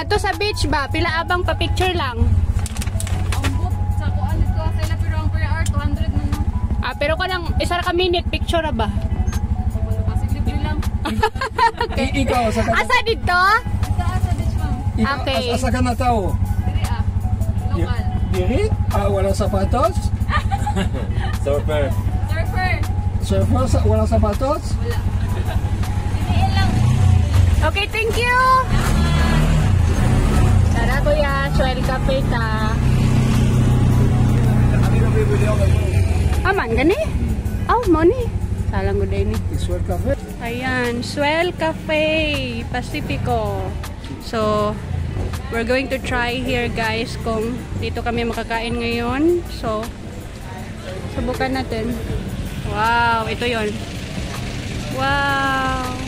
Dito sa beach ba? Pila abang pa picture lang? Ang book sa kuan dito sa ila pero ang per hour 200 man no. Pero kanang isa ka minute picture ra ba? Wala pa sige libre lang. Okay. Ikaw sa Asa dito? Asa dito ma'am. Okay. Asa ka na tao? Diri lokal. Diri? Walang sapatos? Surfer. Surfer? Walang sapatos? Wala. Diniin lang. Okay, thank you. Tara kuya, Swell Cafe ta. Aman gani? Oh, money. Salang gud ni. Swell Cafe? Ayan, Swell Cafe Pacifico. So, we're going to try here guys kung dito kami makakain ngayon. So, subukan natin. Wow, ito yon. Wow.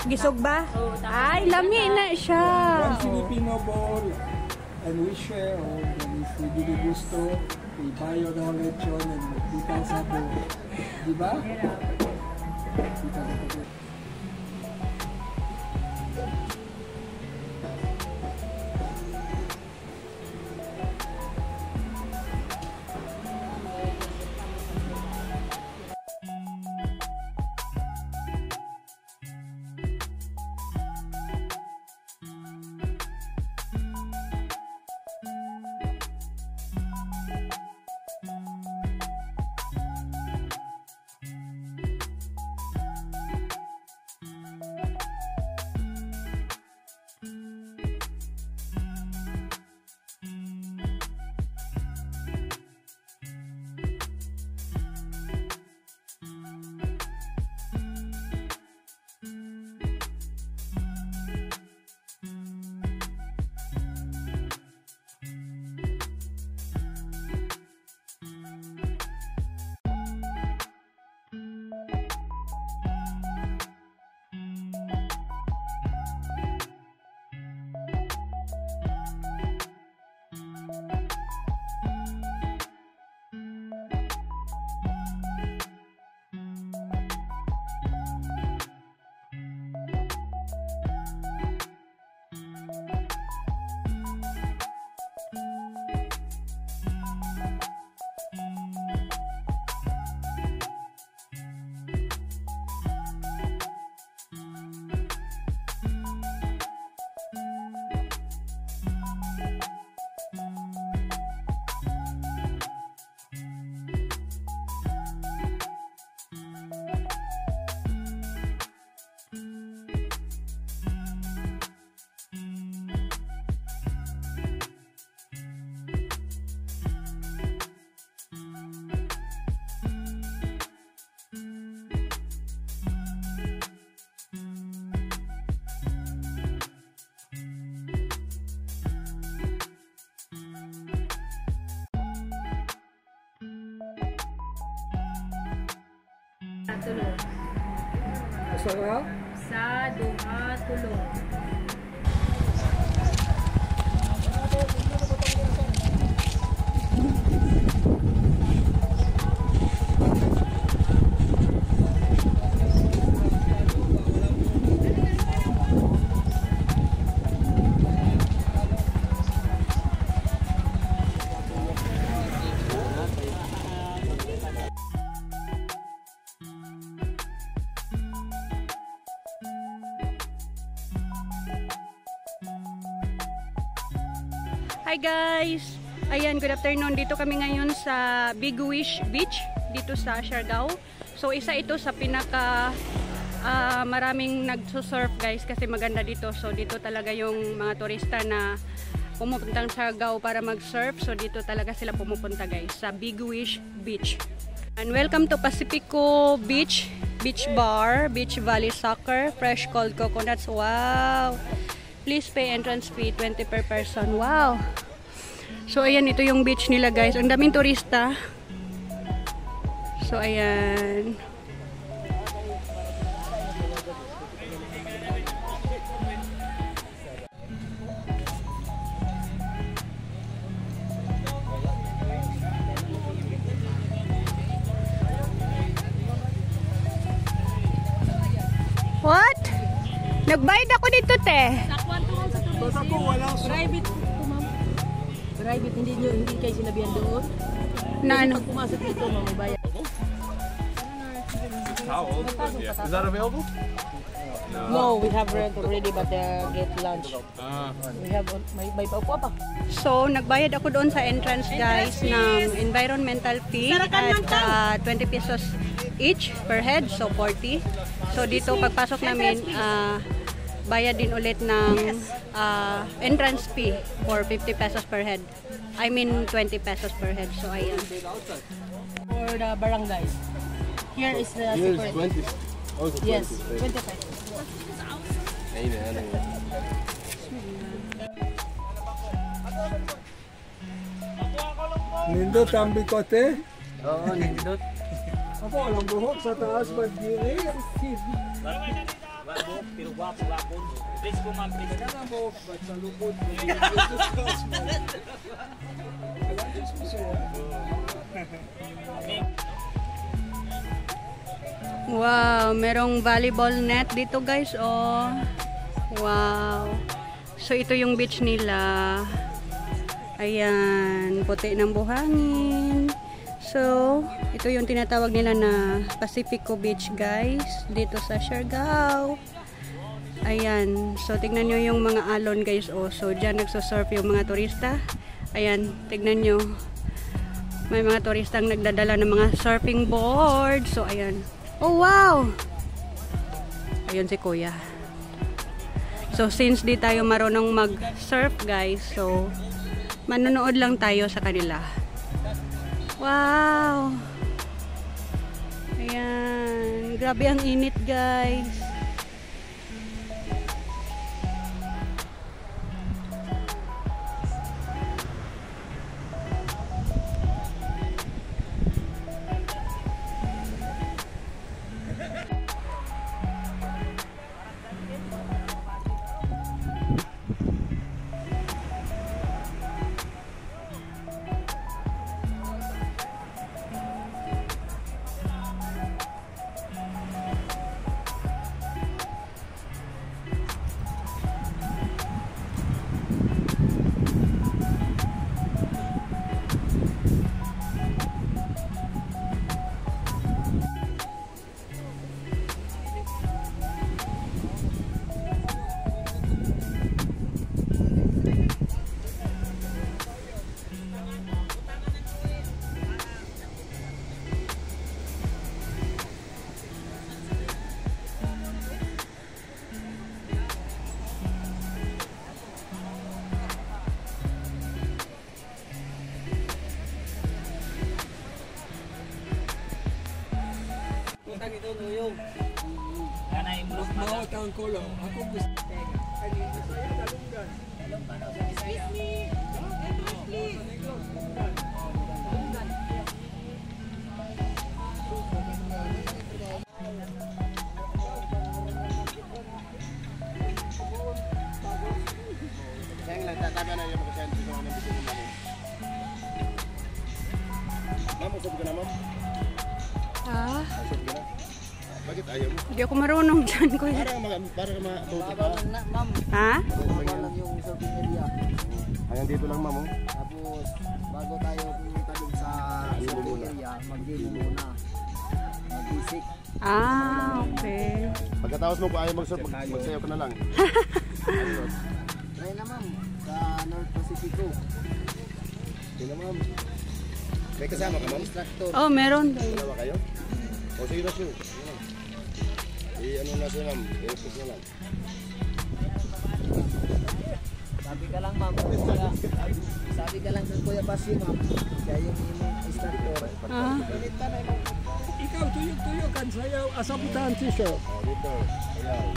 Gisog ba? Ay, lami na siya. One Filipino bowl. And we share. Then if we really gusto, we buy your lechon and we can sabo. Diba? Tulong. Sarap? Sa duha tulong. Hi guys! Ayan, good afternoon. Dito kami ngayon sa Big Wish Beach dito sa Siargao. So isa ito sa pinaka maraming nagsusurf guys kasi maganda dito. So dito talaga yung mga turista na pumupuntang Siargao para mag-surf. So dito talaga sila pumupunta guys sa Big Wish Beach. And welcome to Pacifico Beach, Beach Bar, Beach Valley Soccer, fresh cold coconuts. Wow! Please pay entrance fee 20 per person. Wow! So ayan, ito yung beach nila guys. Ang daming turista. So ayan. Nagbayad ako dito, te. Sa kwarto lang sa tulis. Basta ko walang Private po, ma'am. Private, hindi kayo sinabihan doon. Na ano? Pag pumasok dito, ma'am, may bayad. Is that available? No, we have rent already but get lunch. We have, may paupo pa. So, nagbayad ako doon sa entrance, guys, ng environmental fee at 20 pesos each per head, so 40. So, dito pagpasok namin, bayad din ulit ng entrance fee for 50 pesos per head. I mean 20 pesos per head. So, ayan. For the barangay. Here is the Here's separate. 20. Oh, it's 20. Yes, 20 pesos. nindot ang bikote. Oo, nindot. Ako walang buhok sa taas ba't gini? Pero wapo. Please ko ma'am, please. Kaya ang buhok ba't sa lupod? Wow, merong volleyball net dito, guys, oh. Wow. So, ito yung beach nila. Ayan, puti ng buhangin. So, ito yung tinatawag nila na Pacifico Beach, guys, dito sa Siargao. Ayan, so tignan nyo yung mga alon, guys, oh. So, dyan nagsusurf yung mga turista. Ayan, tignan nyo. May mga turistang nagdadala ng mga surfing board. So, ayan. Oh, wow! Ayun si Kuya. So, since di tayo marunong mag-surf, guys, so, manonood lang tayo sa kanila. Wow! Ayan. Grabe ang init, guys. Mahot ang kulo. Ako gusto. Kanina sa'yo, talunggan. Sayang lang, tataga na yung mga sa mga nabito mo namin. Ma'am, usap ka na, ma'am? Ah, Usap ka na? Bakit ayaw mo? hindi ako marunong dyan, Kuya. Para ka matuto ka. Ha? Lang yung surfing area. Hanggang dito lang, ma'am. Oh. Tapos, bago tayo pumunta dun sa surfing area, mag-game muna. Mag-isik. Ah, okay. Pagkatapos mo, kung ayaw mag-surf, magsayaw ka na lang. Try na ma'am, sa North Pacifico. Sige na, ma'am. May kasama ka, ma'am? Instructor. Oh, meron. Dalawa kayo? O sige na, sure. I-ano na siya, ma'am. I-report na lang. Sabi ka lang ma'am, sabi ka lang ng Kuya Basyo ma'am. Siya yung instructor. Ah. Ikaw, tuyok-tuyok kan sayaw. Asabutan t-shirt. O, dito. Ayaw.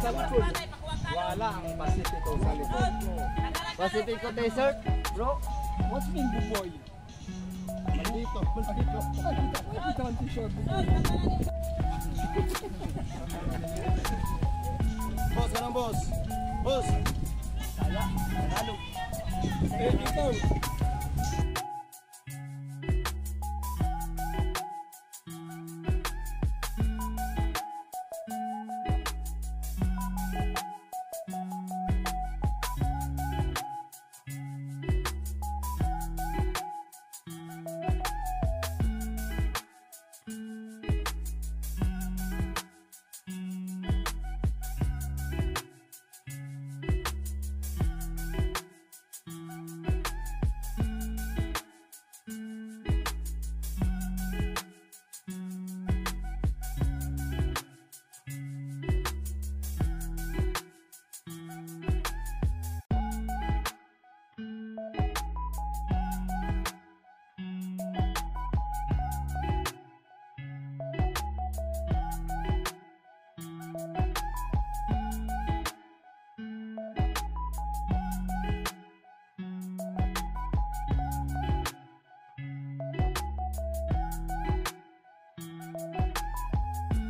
Sa likod. Wala ang Pacifico sa likod. Pacifico Desert, bro. What's mean buboy? Maldito. Asabutan t-shirt. Boss, ka lang, boss. Boss. Ikaw.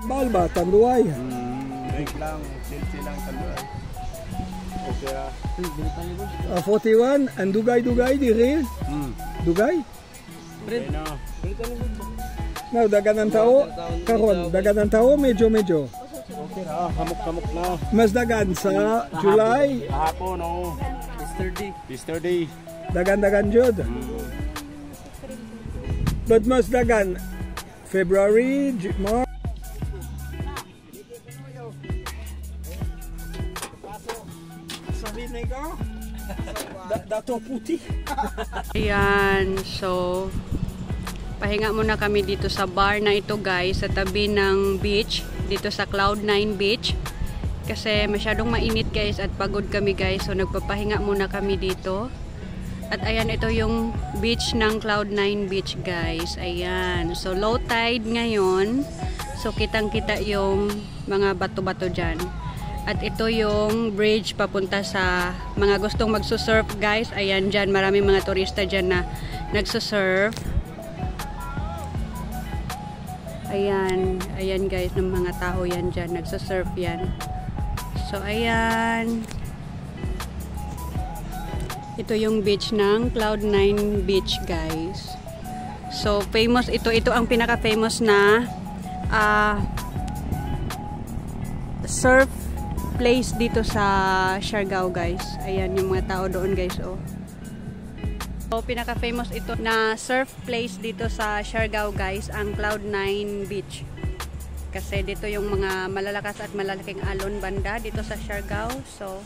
Bal ba? Tanduay. Break lang, selfie lang tanduay. Okay ah. 41, and Dugay diri. Dugay? Okay na. Now, dagan ng tao. Karon, dagan ng tao, medyo. Okay na, hamok-hamok na. Mas dagan sa July. Kahapon, oh. Yesterday. Dagan jud. But mas dagan February, March. Sabi na ikaw? Dato puti. Ayan, so pahinga muna kami dito sa bar na ito guys, sa tabi ng beach, dito sa Cloud9 Beach. Kasi masyadong mainit guys at pagod kami guys, so nagpapahinga muna kami dito. At ayan, ito yung beach ng Cloud9 Beach guys. Ayan, so low tide ngayon, so kitang kita yung mga bato-bato dyan. At ito yung bridge papunta sa mga gustong magsusurf guys. Ayan dyan, maraming mga turista dyan na nagsusurf. Ayan guys, ng mga tao yan dyan, nagsusurf yan. So ayan, ito yung beach ng Cloud9 Beach guys. So famous ito ang pinaka famous na surf place dito sa Siargao guys. Ayan yung mga tao doon guys, oh. So pinaka famous ito na surf place dito sa Siargao guys, ang Cloud9 Beach. Kasi dito yung mga malalakas at malalaking alon banda dito sa Siargao. So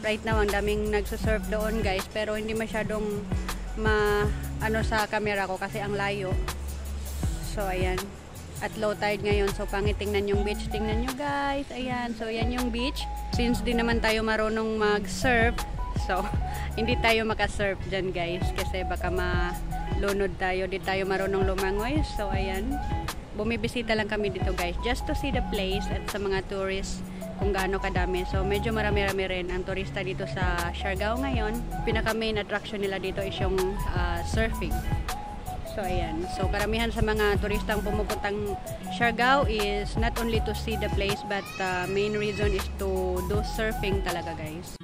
right now ang daming nagsusurf doon guys, pero hindi masyadong ano sa camera ko kasi ang layo. So ayan, at low tide ngayon, so pangit tingnan yung beach. Tingnan nyo guys, ayan, so yan yung beach. Since di naman tayo marunong mag-surf, so hindi tayo makasurf dyan guys, kasi baka malunod tayo, di tayo marunong lumangoy. So ayan, bumibisita lang kami dito guys, just to see the place at sa mga tourists kung gaano kadami. So medyo marami-rami rin ang turista dito sa Siargao ngayon. Pinaka main attraction nila dito is yung surfing. So ayan, so karamihan sa mga turistang pumupuntang Siargao is not only to see the place, but main reason is to do surfing talaga guys.